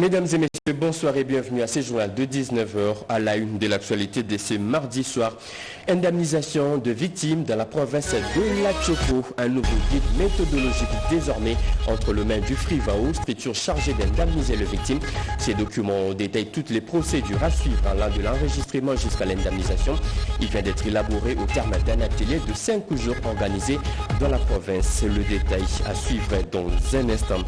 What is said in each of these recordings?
Mesdames et messieurs, bonsoir et bienvenue à ce journal de 19h à la une de l'actualité de ce mardi soir. Indemnisation de victimes dans la province de La Tchoko. Un nouveau guide méthodologique désormais entre les mains du Frivao, structure chargée d'indemniser les victimes. Ces documents détaillent toutes les procédures à suivre allant de l'enregistrement jusqu'à l'indemnisation. Il vient d'être élaboré au terme d'un atelier de 5 jours organisé dans la province. Le détail à suivre dans un instant.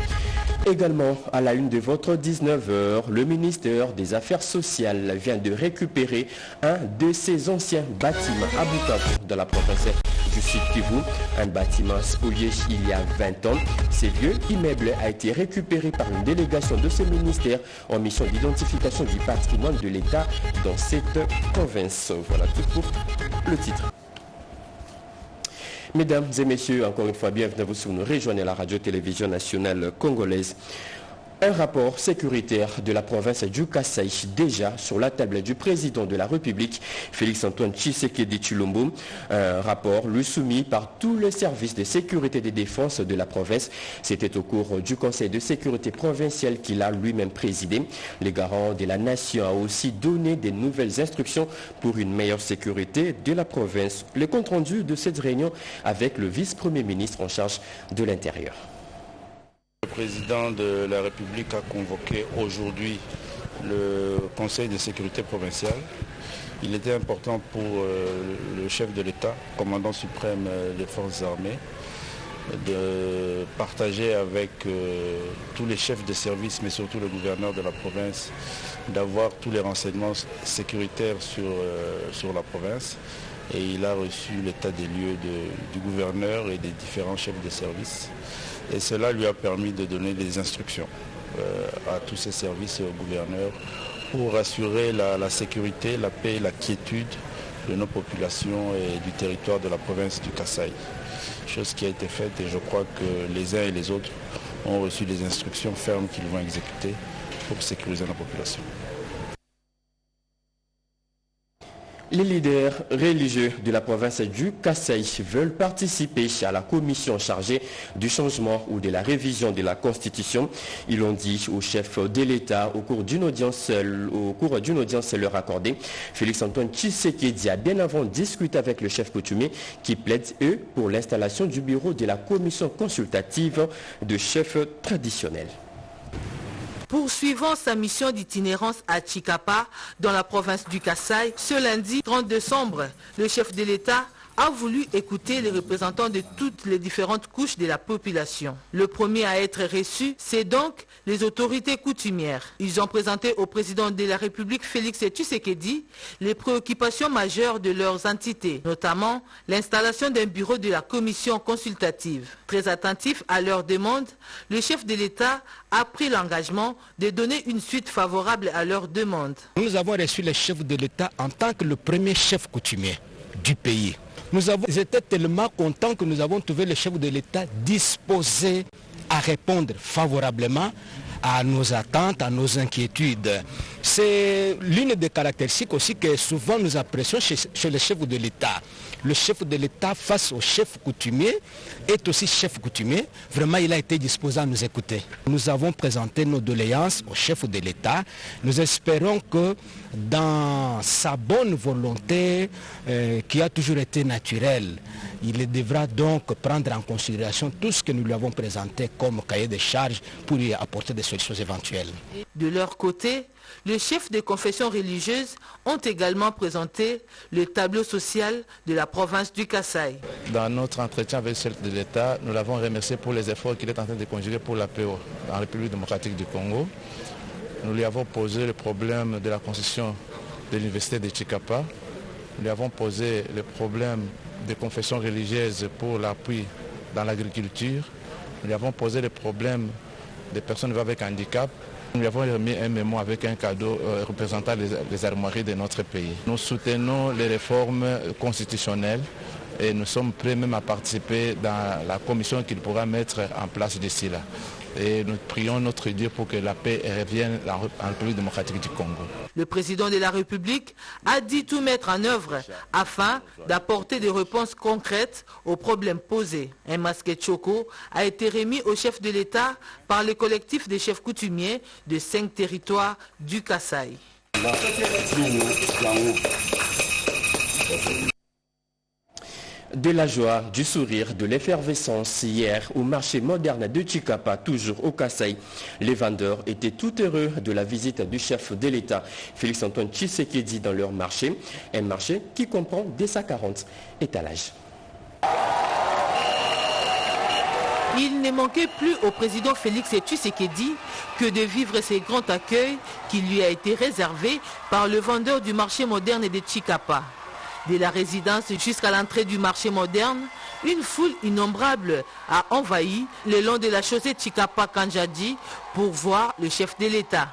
Également, à la une de votre 19h, le ministère des Affaires sociales vient de récupérer un de ses anciens bâtiments à Bukavu dans la province du Sud Kivu. Un bâtiment spolié il y a 20 ans. Ce vieux immeuble a été récupéré par une délégation de ce ministère en mission d'identification du patrimoine de l'État dans cette province. Voilà tout pour le titre. Mesdames et messieurs, encore une fois, bienvenue à vous sur nous rejoignez la radio-télévision nationale congolaise. Un rapport sécuritaire de la province du Kasaï, déjà sur la table du président de la République, Félix-Antoine Tshisekedi Tshilombo. Un rapport lui soumis par tous les services de sécurité et de défense de la province. C'était au cours du Conseil de sécurité provincial qu'il a lui-même présidé. Le garant de la nation a aussi donné des nouvelles instructions pour une meilleure sécurité de la province. Le compte-rendu de cette réunion avec le vice-premier ministre en charge de l'Intérieur. Le président de la République a convoqué aujourd'hui le Conseil de sécurité provincial. Il était important pour le chef de l'État, commandant suprême des forces armées, de partager avec tous les chefs de service, mais surtout le gouverneur de la province, d'avoir tous les renseignements sécuritaires sur la province. Et il a reçu l'état des lieux du gouverneur et des différents chefs de service. Et cela lui a permis de donner des instructions à tous ces services et au gouverneur pour assurer la sécurité, la paix et la quiétude de nos populations et du territoire de la province du Kasaï. Chose qui a été faite et je crois que les uns et les autres ont reçu des instructions fermes qu'ils vont exécuter pour sécuriser la population. Les leaders religieux de la province du Kasaï veulent participer à la commission chargée du changement ou de la révision de la Constitution. Ils l'ont dit au chef de l'État au cours d'une audience leur accordée. Félix-Antoine Tshisekedi a bien avant discuté avec le chef coutumier qui plaide, eux, pour l'installation du bureau de la commission consultative de chefs traditionnels. Poursuivant sa mission d'itinérance à Tshikapa, dans la province du Kasaï, ce lundi 30 décembre, le chef de l'État a voulu écouter les représentants de toutes les différentes couches de la population. Le premier à être reçu, c'est donc les autorités coutumières. Ils ont présenté au président de la République, Félix Tshisekedi, les préoccupations majeures de leurs entités, notamment l'installation d'un bureau de la commission consultative. Très attentif à leurs demandes, le chef de l'État a pris l'engagement de donner une suite favorable à leurs demandes. Nous avons reçu le chef de l'État en tant que le premier chef coutumier du pays. Nous étions tellement contents que nous avons trouvé le chef de l'État disposé à répondre favorablement à nos attentes, à nos inquiétudes. C'est l'une des caractéristiques aussi que souvent nous apprécions chez le chef de l'État. Le chef de l'État face au chef coutumier est aussi chef coutumier. Vraiment, il a été disposé à nous écouter. Nous avons présenté nos doléances au chef de l'État. Nous espérons que dans sa bonne volonté, qui a toujours été naturelle, il devra donc prendre en considération tout ce que nous lui avons présenté comme cahier de charges pour y apporter des solutions éventuelles. De leur côté, les chefs de confessions religieuses ont également présenté le tableau social de la province du Kasaï. Dans notre entretien avec le chef de l'État, nous l'avons remercié pour les efforts qu'il est en train de conjuguer pour la paix en République démocratique du Congo. Nous lui avons posé le problème de la construction de l'université de Tshikapa. Nous lui avons posé le problème des confessions religieuses pour l'appui dans l'agriculture. Nous lui avons posé le problème des personnes vivant avec handicap. Nous lui avons remis un mémo avec un cadeau représentant les armoiries de notre pays. Nous soutenons les réformes constitutionnelles et nous sommes prêts même à participer dans la commission qu'il pourra mettre en place d'ici là. Et nous prions notre Dieu pour que la paix revienne en République démocratique du Congo. Le président de la République a dit tout mettre en œuvre afin d'apporter des réponses concrètes aux problèmes posés. Un masque choco a été remis au chef de l'État par le collectif des chefs coutumiers de 5 territoires du Kasaï. De la joie, du sourire, de l'effervescence hier au marché moderne de Chikapa, toujours au Kasaï. Les vendeurs étaient tout heureux de la visite du chef de l'État, Félix-Antoine Tshisekedi, dans leur marché. Un marché qui comprend des 140 étalages. Il ne manquait plus au président Félix Tshisekedi que de vivre ces grands accueils qui lui a été réservé par le vendeur du marché moderne de Chikapa. De la résidence jusqu'à l'entrée du marché moderne, une foule innombrable a envahi le long de la chaussée Chikapa-Kanjadi pour voir le chef de l'État.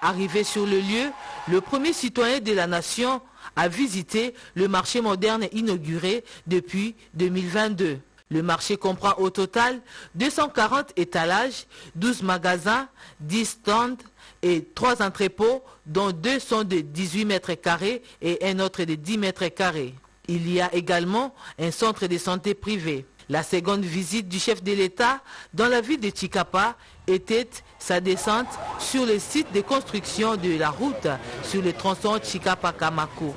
Arrivé sur le lieu, le premier citoyen de la nation a visité le marché moderne inauguré depuis 2022. Le marché comprend au total 240 étalages, 12 magasins, 10 stands et 3 entrepôts, dont 2 sont de 18 mètres carrés et un autre de 10 mètres carrés. Il y a également un centre de santé privé. La seconde visite du chef de l'État dans la ville de Chikapa était sa descente sur le site de construction de la route sur le tronçon Chikapa-Kamako.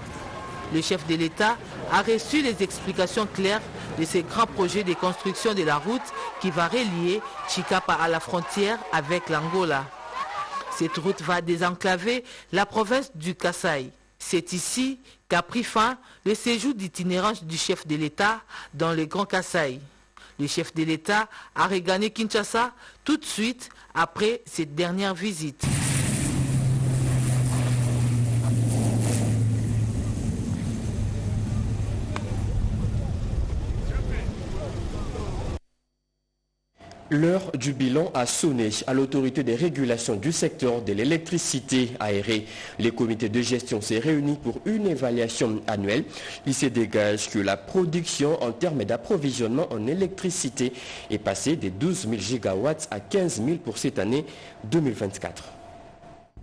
Le chef de l'État a reçu les explications claires de ce grand projet de construction de la route qui va relier Chikapa à la frontière avec l'Angola. Cette route va désenclaver la province du Kasaï. C'est ici qu'a pris fin le séjour d'itinérance du chef de l'État dans le Grand Kasaï. Le chef de l'État a regagné Kinshasa tout de suite après cette dernière visite. L'heure du bilan a sonné à l'autorité des régulations du secteur de l'électricité aérée. Les comités de gestion s'est réunis pour une évaluation annuelle. Il se dégage que la production en termes d'approvisionnement en électricité est passée de 12 000 gigawatts à 15 000 pour cette année 2024.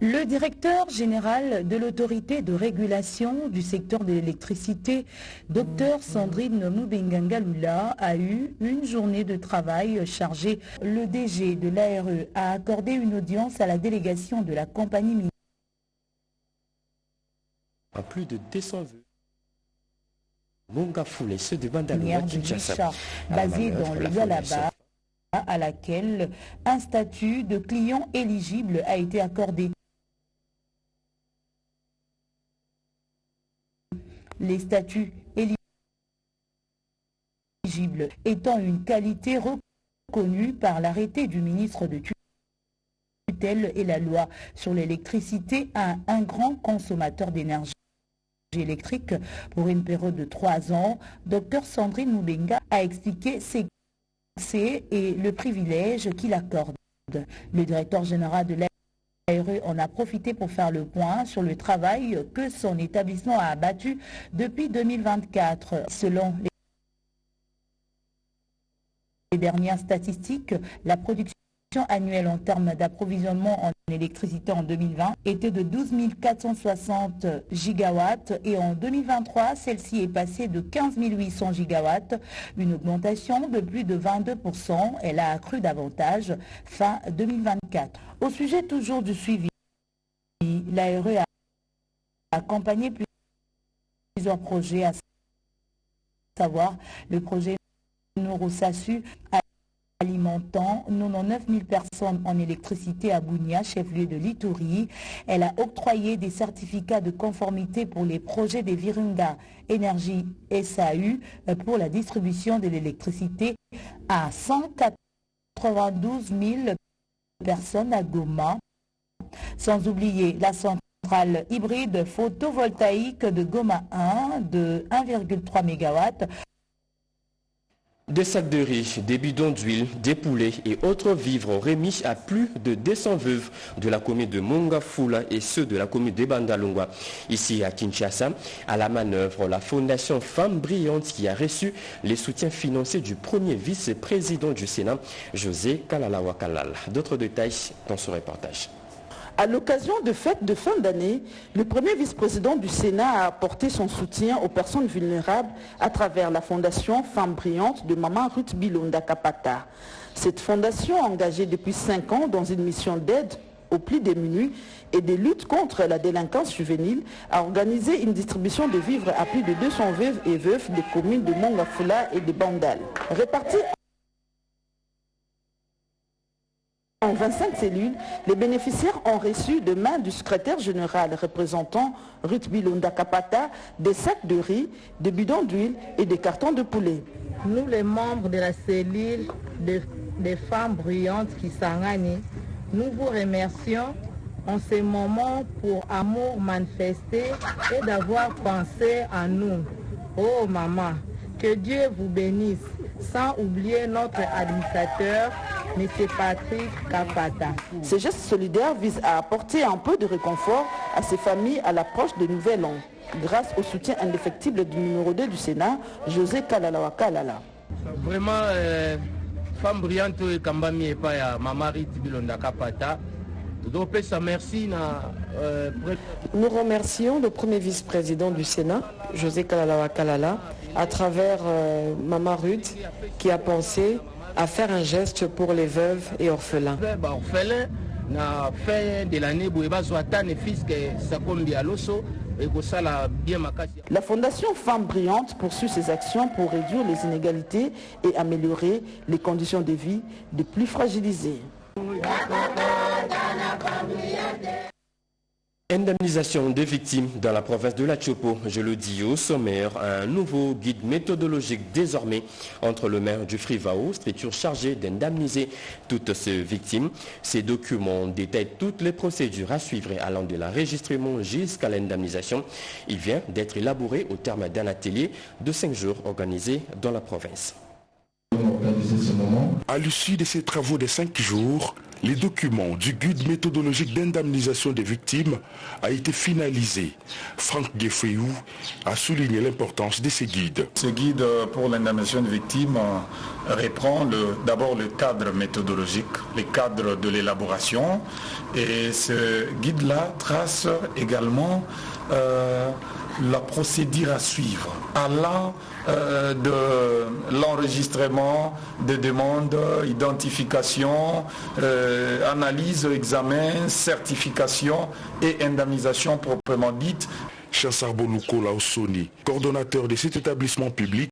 Le directeur général de l'autorité de régulation du secteur de l'électricité, Dr Sandrine Mubengangalula, a eu une journée de travail chargée. Le DG de l'ARE a accordé une audience à la délégation de la compagnie minière. À plus de 200 vœux. Mongafoulé se demande de Kinshasa, basée dans le Yalaba, à laquelle un statut de client éligible a été accordé. Les statuts éligibles étant une qualité reconnue par l'arrêté du ministre de tutelle et la loi sur l'électricité à un grand consommateur d'énergie électrique pour une période de 3 ans. Dr Sandrine Mubenga a expliqué ses accès et le privilège qu'il accorde. Le directeur général de l'ARE en a profité pour faire le point sur le travail que son établissement a abattu depuis 2024. Selon les dernières statistiques, la production annuelle en termes d'approvisionnement en électricité en 2020 était de 12 460 gigawatts et en 2023, celle-ci est passée de 15 800 gigawatts, une augmentation de plus de 22%. Elle a accru davantage fin 2024. Au sujet toujours du suivi, l'ARE a accompagné plusieurs projets, à savoir le projet Nourou-Sassu alimentant 99 000 personnes en électricité à Bunia, chef-lieu de l'Ituri. Elle a octroyé des certificats de conformité pour les projets des Virunga Énergie SAU pour la distribution de l'électricité à 192 000 personnes à Goma. Sans oublier la centrale hybride photovoltaïque de Goma 1 de 1,3 MW. Des sacs de riz, des bidons d'huile, des poulets et autres vivres remis à plus de 200 veuves de la commune de Mongafula et ceux de la commune de Bandalungwa. Ici à Kinshasa, à la manœuvre, la fondation Femmes Brillantes qui a reçu les soutiens financiers du premier vice-président du Sénat, José Kalalawa Kalala. D'autres détails dans ce reportage. À l'occasion de fêtes de fin d'année, le premier vice-président du Sénat a apporté son soutien aux personnes vulnérables à travers la fondation Femmes Brillantes de Maman Ruth Bilonda Kapata. Cette fondation, engagée depuis 5 ans dans une mission d'aide aux plus démunis et de lutte contre la délinquance juvénile, a organisé une distribution de vivres à plus de 200 veuves et veufs des communes de Mongafula et de Bandal. Répartis en 25 cellules, les bénéficiaires ont reçu de main du secrétaire général représentant Ruth Bilonda Kapata des sacs de riz, des bidons d'huile et des cartons de poulet. Nous, les membres de la cellule des femmes brillantes qui s'engagent, nous vous remercions en ce moment pour amour manifesté et d'avoir pensé à nous. Oh maman, que Dieu vous bénisse, sans oublier notre administrateur, M. Patrick Kapata. Ces gestes solidaires visent à apporter un peu de réconfort à ces familles à l'approche de Nouvel An, grâce au soutien indéfectible du numéro 2 du Sénat, José Kalalawa Kalala. Vraiment, femme brillante et Kambami et pas Maman Ruth Bilonda Kapata. Donc, merci. Nous remercions le premier vice-président du Sénat, José Kalalawa Kalala, à travers Maman Ruth, qui a pensé à faire un geste pour les veuves et orphelins. La fondation Femmes Brillantes poursuit ses actions pour réduire les inégalités et améliorer les conditions de vie des plus fragilisés. Indemnisation des victimes dans la province de la Chopo, je le dis au sommaire, un nouveau guide méthodologique désormais entre le maire du Frivao, structure chargée d'indemniser toutes ces victimes. Ces documents détaillent toutes les procédures à suivre allant de l'enregistrement jusqu'à l'indemnisation. Il vient d'être élaboré au terme d'un atelier de 5 jours organisé dans la province. À l'issue de ces travaux de 5 jours, les documents du guide méthodologique d'indemnisation des victimes a été finalisé. Franck Gefeyou a souligné l'importance de ces guides. Ce guide pour l'indemnisation des victimes reprend d'abord le cadre méthodologique, le cadre de l'élaboration. Et ce guide-là trace également la procédure à suivre, allant de l'enregistrement des demandes, identification, analyse, examen, certification et indemnisation proprement dite. Chansarboluko Laosoni, coordonnateur de cet établissement public,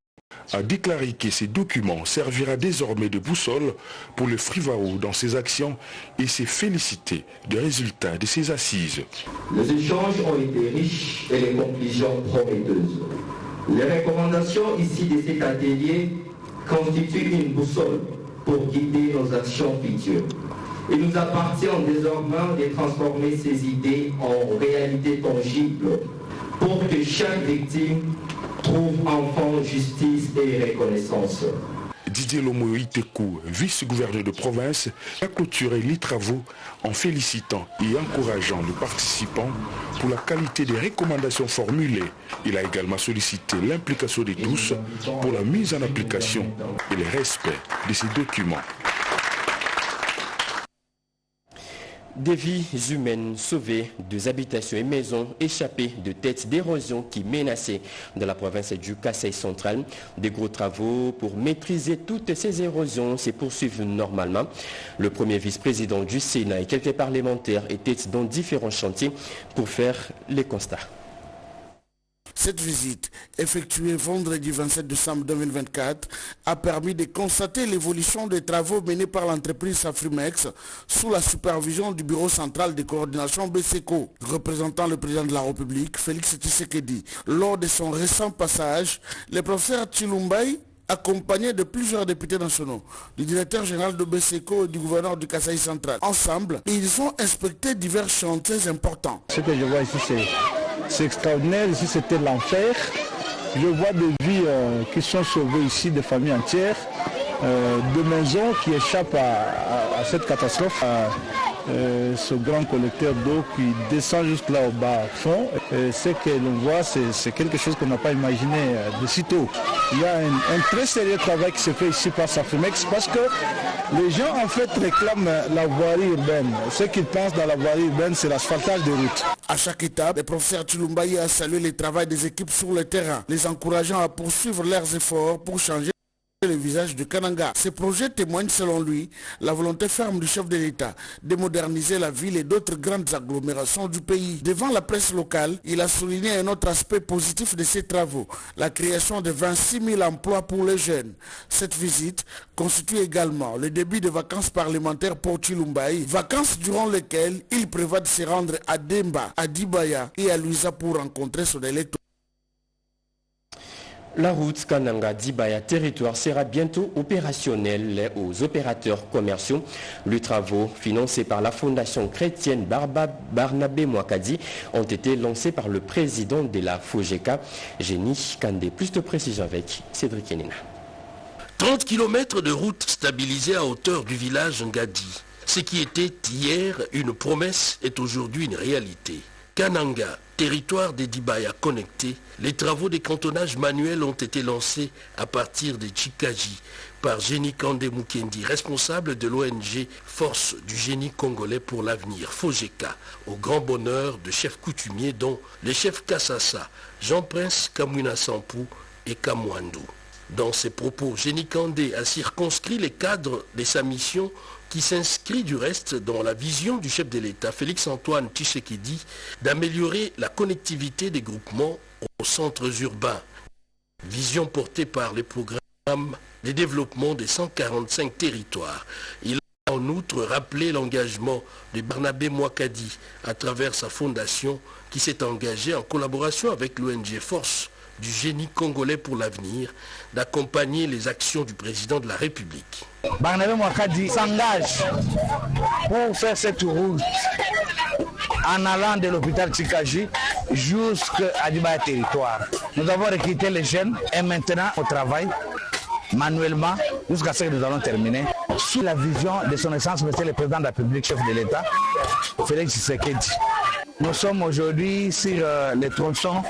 a déclaré que ces documents servira désormais de boussole pour le Frivao dans ses actions et s'est félicité des résultats de ses assises. Les échanges ont été riches et les conclusions prometteuses. Les recommandations ici de cet atelier constituent une boussole pour guider nos actions futures. Il nous appartient désormais de transformer ces idées en réalité tangible pour que chaque victime trouve enfin justice et reconnaissance. Didier Lomoïtekou, vice-gouverneur de province, a clôturé les travaux en félicitant et encourageant les participants pour la qualité des recommandations formulées. Il a également sollicité l'implication de tous pour la mise en application et le respect de ces documents. Des vies humaines sauvées, des habitations et maisons échappées de têtes d'érosion qui menaçaient dans la province du Kasaï central. Des gros travaux pour maîtriser toutes ces érosions se poursuivent normalement. Le premier vice-président du Sénat et quelques parlementaires étaient dans différents chantiers pour faire les constats. Cette visite, effectuée vendredi 27 décembre 2024, a permis de constater l'évolution des travaux menés par l'entreprise Safrimex sous la supervision du Bureau central de coordination BCECO. Représentant le président de la République, Félix Tshisekedi, lors de son récent passage, le professeur Tshilumbai accompagné de plusieurs députés nationaux, du directeur général de BCECO et du gouverneur du Kasaï central. Ensemble, ils ont inspecté divers chantiers importants. Ce que je vois ici, c'est extraordinaire. Ici, c'était l'enfer. Je vois des vies qui sont sauvées ici, des familles entières, de maisons qui échappent à cette catastrophe. Ce grand collecteur d'eau qui descend jusque là au bas fond. Ce que l'on voit, c'est quelque chose qu'on n'a pas imaginé de si tôt. Il y a un très sérieux travail qui se fait ici par Safrimex parce que les gens en fait réclament la voirie urbaine. Ce qu'ils pensent dans la voirie urbaine, c'est l'asphaltage des routes. À chaque étape, le professeur Chilumbaye a salué le travail des équipes sur le terrain, les encourageant à poursuivre leurs efforts pour changer le visage de Kananga. Ce projet témoigne selon lui la volonté ferme du chef de l'État de moderniser la ville et d'autres grandes agglomérations du pays. Devant la presse locale, il a souligné un autre aspect positif de ces travaux, la création de 26 000 emplois pour les jeunes. Cette visite constitue également le début de vacances parlementaires pour Chilumbaye, vacances durant lesquelles il prévoit de se rendre à Demba, à Dibaya et à Luisa pour rencontrer son électorat. La route Kananga-Dibaya territoire sera bientôt opérationnelle aux opérateurs commerciaux. Les travaux financés par la Fondation chrétienne Barnabé Mouakadi ont été lancés par le président de la FOGECA, Génie Kandé. Plus de précision avec Cédric Yenina. 30 km de route stabilisée à hauteur du village Ngadi. Ce qui était hier une promesse est aujourd'hui une réalité. Kananga, territoire des Dibaya connectés, les travaux de cantonnage manuel ont été lancés à partir de Chikaji par Génie Kandé Mukendi, responsable de l'ONG Force du génie congolais pour l'avenir, FOGECA, au grand bonheur de chefs coutumiers dont les chefs Kassassa, Jean-Prince Kamwina Sampou et Kamwandou. Dans ses propos, Génie Kandé a circonscrit les cadres de sa mission qui s'inscrit du reste dans la vision du chef de l'État, Félix-Antoine Tshisekedi, d'améliorer la connectivité des groupements aux centres urbains. Vision portée par les programmes de développement des 145 territoires. Il a en outre rappelé l'engagement de Barnabé Mouakadi à travers sa fondation qui s'est engagée en collaboration avec l'ONG Force du génie congolais pour l'avenir, d'accompagner les actions du président de la République. Barnabé Mouakadi s'engage pour faire cette route en allant de l'hôpital Tsikaji jusqu'à Dibaya territoire. Nous avons recruté les jeunes et maintenant au travail manuellement jusqu'à ce que nous allons terminer sous la vision de son Excellence Monsieur le Président de la République, chef de l'État, Félix Tshisekedi. Nous sommes aujourd'hui sur les tronçons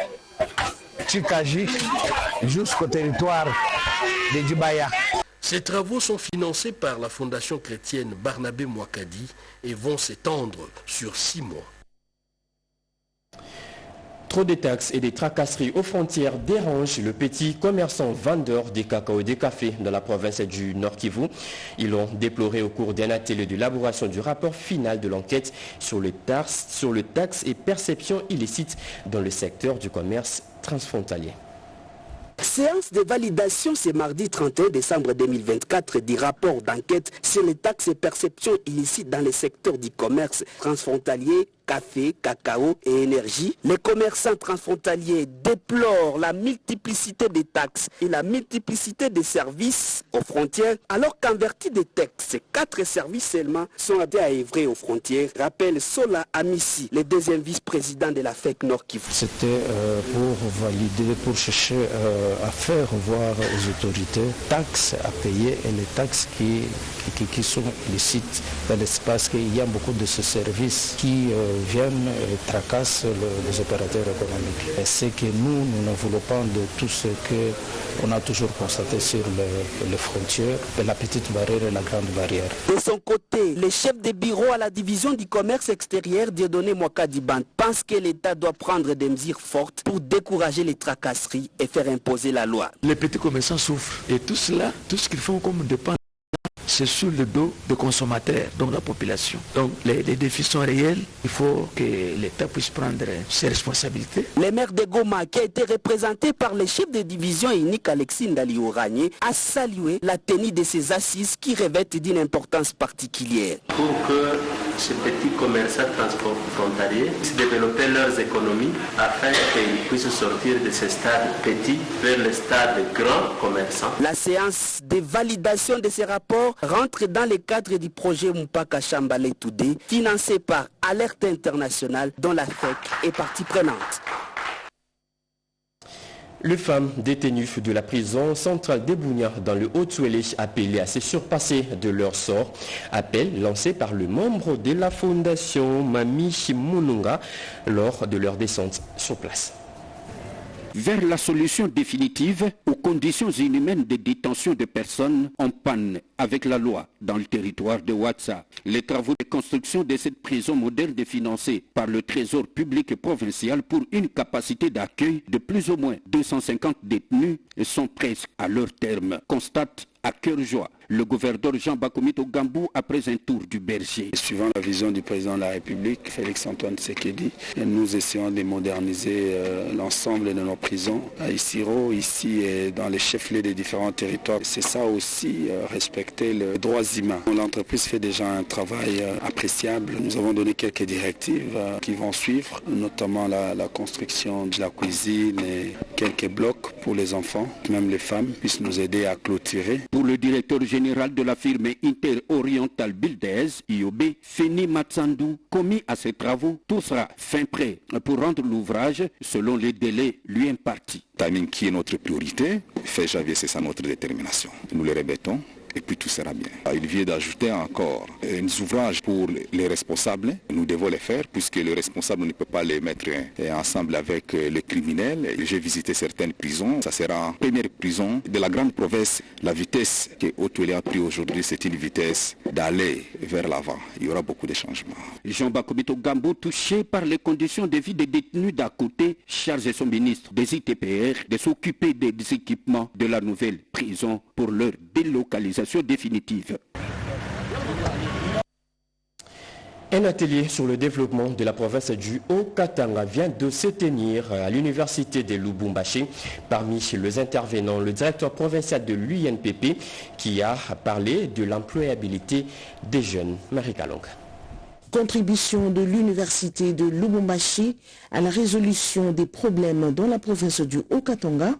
Tsikaji jusqu'au territoire de Dibaya. Ces travaux sont financés par la Fondation chrétienne Barnabé Mouakadi et vont s'étendre sur 6 mois. Trop de taxes et des tracasseries aux frontières dérangent le petit commerçant vendeur des cacao et des cafés dans la province du Nord Kivu. Ils l'ont déploré au cours d'un atelier d'élaboration du rapport final de l'enquête sur le taxe et perception illicite dans le secteur du commerce transfrontalier. Séance de validation ce mardi 31 décembre 2024 du rapport d'enquête sur les taxes et perceptions illicites dans le secteur du commerce transfrontalier, café, cacao et énergie. Les commerçants transfrontaliers déplorent la multiplicité des taxes et la multiplicité des services aux frontières, alors qu'en vertu des textes, 4 services seulement sont appelés à œuvrer aux frontières, rappelle Sola Amissi, le deuxième vice-président de la FEC Nord Kivu. C'était pour valider, pour chercher à faire voir aux autorités taxes à payer et les taxes qui sont illicites dans l'espace, qu'il y a beaucoup de ces services qui viennent et tracassent les opérateurs économiques. Et c'est que nous ne voulons pas de tout ce qu'on a toujours constaté sur les frontières, la petite barrière et la grande barrière. De son côté, le chef de bureau à la division du commerce extérieur, Dieudonné Mouakadi Band, pense que l'État doit prendre des mesures fortes pour décourager les tracasseries et faire imposer la loi. Les petits commerçants souffrent et tout cela, tout ce qu'ils font comme dépenses, c'est sur le dos des consommateurs, donc la population. Donc les défis sont réels, il faut que l'État puisse prendre ses responsabilités. Le maire de Goma, qui a été représenté par le chef de division unique Alexis Ndali-Oragné, a salué la tenue de ces assises qui revêtent d'une importance particulière. Pour que ces petits commerçants transfrontaliers développer leurs économies afin qu'ils puissent sortir de ces stades petits vers les stades grands commerçants. La séance de validation de ces rapports rentre dans le cadre du projet Moupaka Chambale Toudé, financé par Alerte Internationale, dont la FEC est partie prenante. Les femmes détenues de la prison centrale d'Ebounia dans le Haut-Touélé appelées à se surpasser de leur sort. Appel lancé par le membre de la fondation Mami Mununga lors de leur descente sur place. Vers la solution définitive aux conditions inhumaines de détention de personnes en panne avec la loi dans le territoire de Ouatsa. Les travaux de construction de cette prison moderne financés par le Trésor public provincial pour une capacité d'accueil de plus ou moins 250 détenus sont presque à leur terme, constate à cœur joie le gouverneur Jean Bakomito Gambou après un tour du berger. Suivant la vision du président de la République, Félix-Antoine Tshisekedi, nous essayons de moderniser l'ensemble de nos prisons à Isiro, ici et dans les chefs-lieux des différents territoires. C'est ça aussi, respecter les droits humains. L'entreprise fait déjà un travail appréciable. Nous avons donné quelques directives qui vont suivre, notamment la construction de la cuisine et quelques blocs pour les enfants, même les femmes puissent nous aider à clôturer. Pour le directeur général de la firme Inter-Oriental Builders, IOB, Feni Matsandou, commis à ces travaux, tout sera fin prêt pour rendre l'ouvrage selon les délais lui impartis. Timing qui est notre priorité, fait janvier, c'est ça notre détermination. Nous le répétons. Et puis tout sera bien. Il vient d'ajouter encore des ouvrages pour les responsables. Nous devons les faire puisque le responsable ne peut pas les mettre ensemble avec les criminels. J'ai visité certaines prisons. Ça sera la première prison de la grande province. La vitesse que Haut-Touélé a pris aujourd'hui, c'est une vitesse d'aller vers l'avant. Il y aura beaucoup de changements. Jean Bakomito Gambou, touché par les conditions de vie des détenus d'à côté, charge son ministre des ITPR de s'occuper des équipements de la nouvelle prison pour leur délocalisation définitive. Un atelier sur le développement de la province du Haut-Katanga vient de se tenir à l'université de Lubumbashi. Parmi les intervenants, le directeur provincial de l'UNPP qui a parlé de l'employabilité des jeunes. Marie Kalonga. Contribution de l'université de Lubumbashi à la résolution des problèmes dans la province du Haut-Katanga,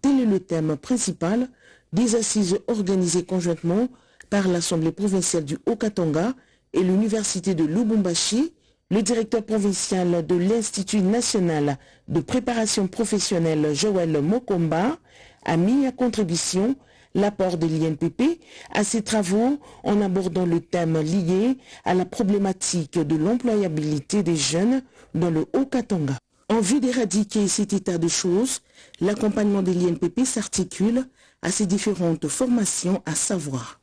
tel est le thème principal des assises organisées conjointement par l'Assemblée provinciale du Haut-Katanga et l'Université de Lubumbashi. Le directeur provincial de l'Institut national de préparation professionnelle, Joël Mokomba, a mis à contribution l'apport de l'INPP à ces travaux en abordant le thème lié à la problématique de l'employabilité des jeunes dans le Haut-Katanga. En vue d'éradiquer cet état de choses, l'accompagnement de l'INPP s'articule à ces différentes formations, à savoir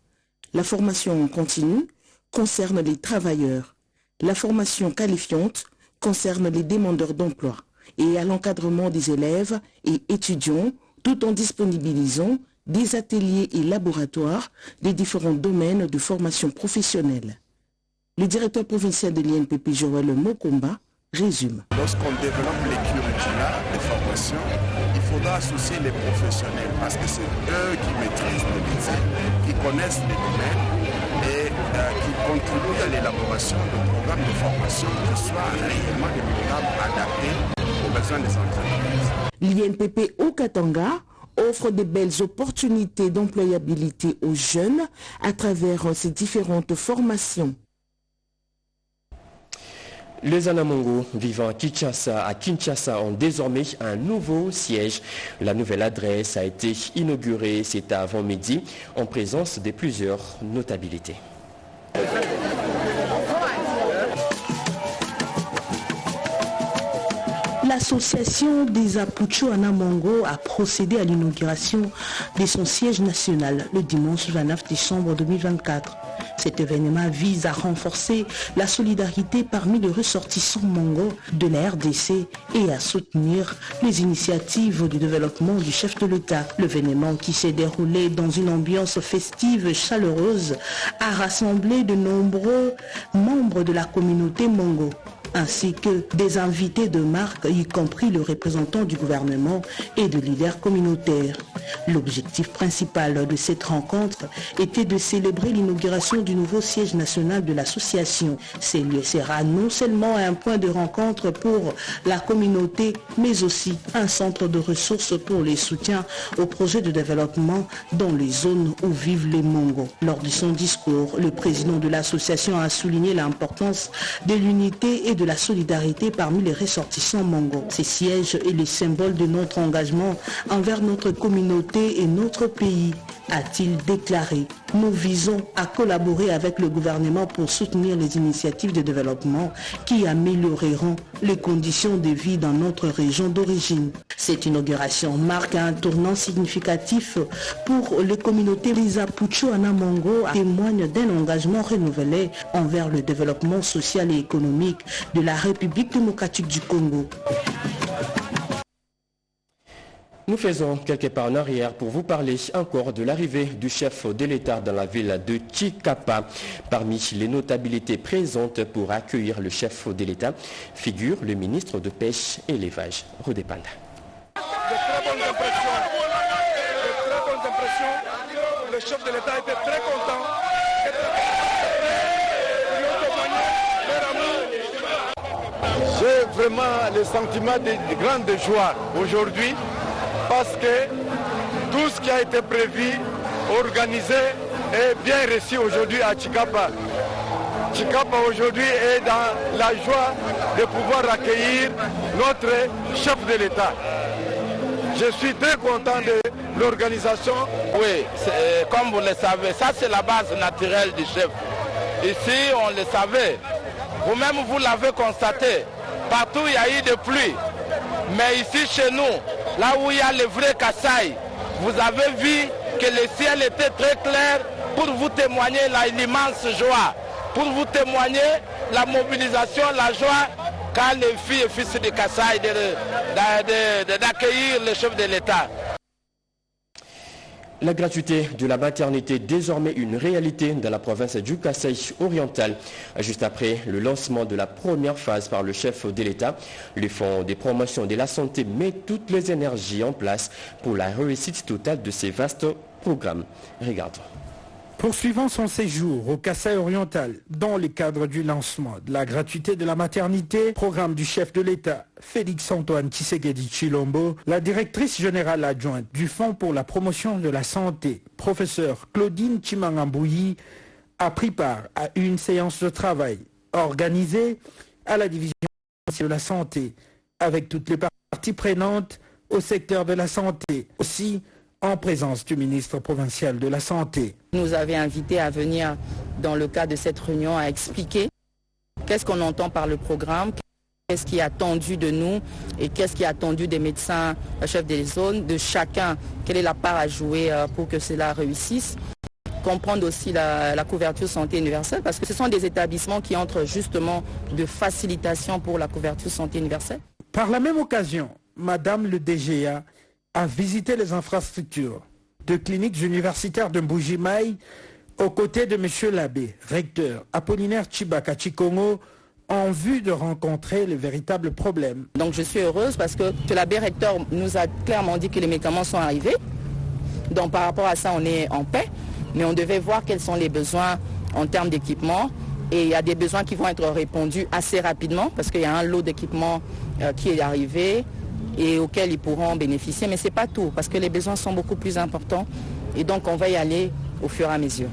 la formation continue concerne les travailleurs, la formation qualifiante concerne les demandeurs d'emploi et à l'encadrement des élèves et étudiants tout en disponibilisant des ateliers et laboratoires des différents domaines de formation professionnelle. Le directeur provincial de l'INPP, Joël Mokomba, résume. Lorsqu'on développe les curricula de formation, il faudra associer les professionnels parce que c'est eux qui maîtrisent le métier, qui connaissent les domaines et qui contribuent à l'élaboration de programmes de formation qui soient réellement des programmes adaptés aux besoins des entreprises. L'INPP au Katanga offre de belles opportunités d'employabilité aux jeunes à travers ces différentes formations. Les Anamongo vivant à Kinshasa ont désormais un nouveau siège. La nouvelle adresse a été inaugurée cet avant-midi en présence de plusieurs notabilités. L'association des Apucho Anamongo a procédé à l'inauguration de son siège national le dimanche 29 décembre 2024. Cet événement vise à renforcer la solidarité parmi les ressortissants mongo de la RDC et à soutenir les initiatives de développement du chef de l'État. L'événement, qui s'est déroulé dans une ambiance festive chaleureuse, a rassemblé de nombreux membres de la communauté mongo. ainsi que des invités de marque, y compris le représentant du gouvernement et de leaders communautaires. L'objectif principal de cette rencontre était de célébrer l'inauguration du nouveau siège national de l'association. Ce lieu sera non seulement un point de rencontre pour la communauté, mais aussi un centre de ressources pour les soutiens aux projets de développement dans les zones où vivent les Mongos. Lors de son discours, le président de l'association a souligné l'importance de l'unité et de la solidarité parmi les ressortissants mongos. Ces sièges est le symbole de notre engagement envers notre communauté et notre pays, a-t-il déclaré. Nous visons à collaborer avec le gouvernement pour soutenir les initiatives de développement qui amélioreront les conditions de vie dans notre région d'origine. Cette inauguration marque un tournant significatif pour les communautés Rizapucho-Anamongo, témoigne d'un engagement renouvelé envers le développement social et économique de la République démocratique du Congo. Nous faisons quelques pas en arrière pour vous parler encore de l'arrivée du chef de l'État dans la ville de Chikapa. Parmi les notabilités présentes pour accueillir le chef de l'État figure le ministre de Pêche et l'Élevage, Rodé Panda. De très bonnes impressions. Le chef de l'État était très content. J'ai vraiment le sentiment de grande joie aujourd'hui parce que tout ce qui a été prévu, organisé est bien reçu aujourd'hui à Chikapa. Chikapa aujourd'hui est dans la joie de pouvoir accueillir notre chef de l'État. Je suis très content de l'organisation. Oui, comme vous le savez, ça c'est la base naturelle du chef. Ici, on le savait. Vous-même, vous l'avez constaté. Partout, il y a eu des pluies. Mais ici, chez nous, là où il y a le vrai Kasaï, vous avez vu que le ciel était très clair pour vous témoigner l'immense joie, pour vous témoigner la mobilisation, la joie qu'a les filles et fils de Kasaï d'accueillir le chef de l'État. La gratuité de la maternité est désormais une réalité dans la province du Kasaï oriental. Juste après le lancement de la première phase par le chef de l'État, le Fonds de promotion de la santé met toutes les énergies en place pour la réussite totale de ces vastes programmes. Regardons. Poursuivant son séjour au Kasaï oriental, dans le cadre du lancement de la gratuité de la maternité, programme du chef de l'État, Félix-Antoine Tshisekedi Tshilombo, la directrice générale adjointe du Fonds pour la promotion de la santé, professeure Claudine Chimangambouyi, a pris part à une séance de travail organisée à la division de la santé, avec toutes les parties prenantes au secteur de la santé, aussi en présence du ministre provincial de la Santé. Nous avait invités à venir dans le cadre de cette réunion à expliquer qu'est-ce qu'on entend par le programme, qu'est-ce qui est attendu de nous et qu'est-ce qui est attendu des médecins, chefs des zones, de chacun, quelle est la part à jouer pour que cela réussisse. Comprendre aussi la couverture santé universelle parce que ce sont des établissements qui entrent justement de facilitation pour la couverture santé universelle. Par la même occasion, Madame le DGA a visité les infrastructures de cliniques universitaires de Mbujimaï aux côtés de M. l'abbé, recteur Apollinaire Chibaka Chikongo, en vue de rencontrer le véritable problème. Donc je suis heureuse parce que l'abbé recteur nous a clairement dit que les médicaments sont arrivés. Donc par rapport à ça, on est en paix, mais on devait voir quels sont les besoins en termes d'équipement. Et il y a des besoins qui vont être répondus assez rapidement parce qu'il y a un lot d'équipements qui est arrivé et auxquels ils pourront bénéficier. Mais ce n'est pas tout, parce que les besoins sont beaucoup plus importants. Et donc, on va y aller au fur et à mesure.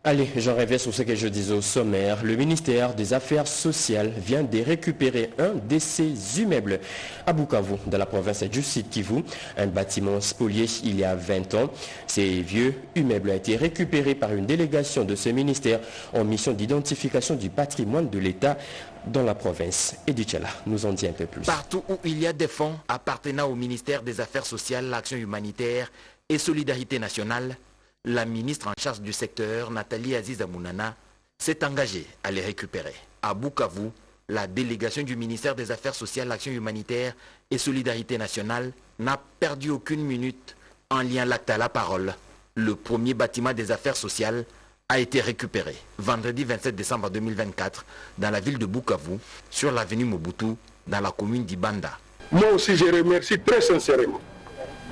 Allez, j'en reviens sur ce que je disais au sommaire. Le ministère des Affaires sociales vient de récupérer un de ses immeubles à Bukavu, dans la province du Sud Kivu, un bâtiment spolié il y a 20 ans. Ces vieux immeubles ont été récupérés par une délégation de ce ministère en mission d'identification du patrimoine de l'État dans la province. Edith Chela nous en dit un peu plus. Partout où il y a des fonds appartenant au ministère des Affaires sociales, l'Action humanitaire et Solidarité nationale, la ministre en charge du secteur, Nathalie Aziza Mounana, s'est engagée à les récupérer. À Bukavu, la délégation du ministère des Affaires sociales, l'Action humanitaire et Solidarité nationale n'a perdu aucune minute en liant l'acte à la parole. Le premier bâtiment des affaires sociales a été récupéré vendredi 27 décembre 2024 dans la ville de Bukavu, sur l'avenue Mobutu, dans la commune d'Ibanda. Moi aussi, je remercie très sincèrement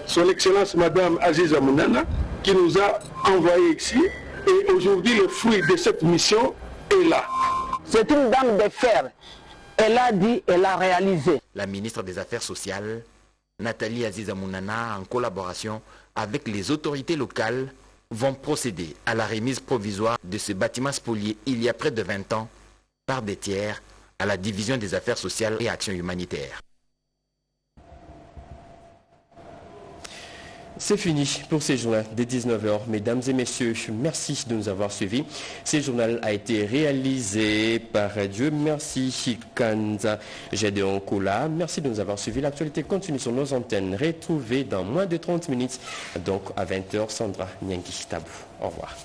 Son Excellence Madame Aziza Mounana qui nous a envoyés ici. Et aujourd'hui, le fruit de cette mission est là. C'est une dame de fer. Elle a dit, elle a réalisé. La ministre des Affaires sociales, Nathalie Aziza Mounana, en collaboration avec les autorités locales, vont procéder à la remise provisoire de ce bâtiment spolié il y a près de 20 ans par des tiers à la division des affaires sociales et actions humanitaires. C'est fini pour ce journal de 19h. Mesdames et messieurs, merci de nous avoir suivis. Ce journal a été réalisé par Dieu merci Kanza Gédéon Koula. Merci de nous avoir suivis. L'actualité continue sur nos antennes. Retrouvez dans moins de 30 minutes, donc à 20h, Sandra Nyangi Tabou. Au revoir.